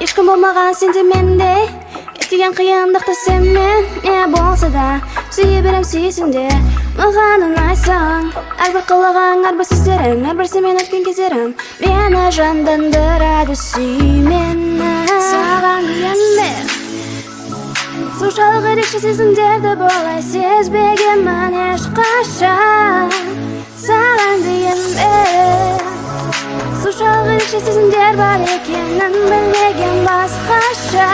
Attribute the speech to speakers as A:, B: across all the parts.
A: ешкім болмаған сенде менде кешкеген қиындықты сенмен не болса да сүйе берем сүйсінде маған ұнайсың әрбір қылығың әрбір сөздерің әрбір сенмен өткен кездерің мені жандандырады сүй мені саған дейін соншалық ерекше сезімдерді болай сезбегенмін ешқашан саған дейін соншалық ерекше сезімдер бар екенін білмеген басқаша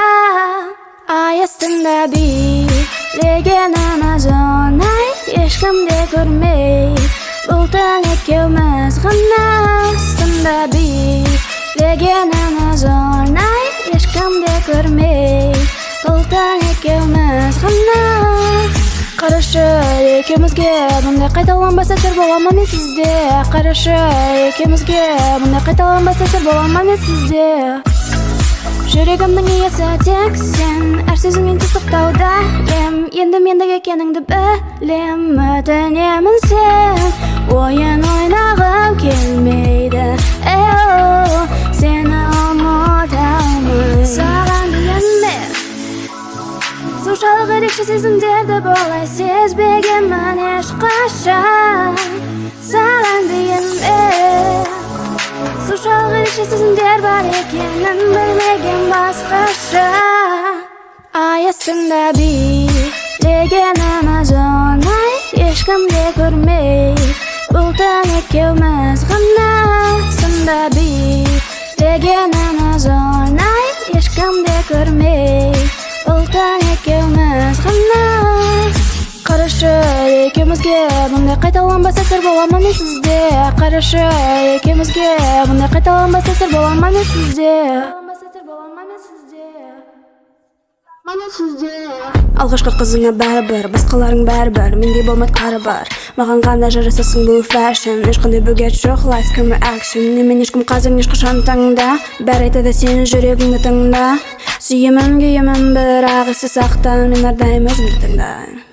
A: ай астында билеген аз оңай ешкімде көрмей бұл таң екеуміз ғана астында билеген аз оңай ешкімде көрмей бұл таң екеуміз ғана қарашы екеумізге бұндай қайталанбас сәттер бола ма мен сізде қарашы екеумізге бұндай қайталанбас сәттер бола ма мен сізде жүрегімнің иесі тек сен әр сөзіңмен сақтауда енді мендік екеніңді білем өтінемін сен ойын ойнағым келмейді сені ұмыта алмаймын саған дейін соншалық ерекше сезімдерді болай сезбегенмін ешқашан саған дейін соншалық ерекше сезімдер бар екенін білмеген басқаша ай астында билеген аз оңай ешкімде көрмей бұл таң екеуміз ғана астында билеген аз оңай ешкімде көрмей бұл таң екеуміз ғана қарашы екеумізге бұндай қайталанбас сәттер бола ма мен сізде қарашы екеумізге бұндай қайталанбас сәттер бола ма мен сізде алғашқы қызыңа бәрібір басқаларың бәрібір мендей болмайды қары бар маған ғана жарасасың бұл фэшн ешқандай бөгет жоқ лайф камера акшн немен ешкім қазір ешқашан таңда бәрі айтады сен жүрегіңді тыңда сүйемін күйемін бірақ есте сақта мен әрдайым өзімді тыңдаймын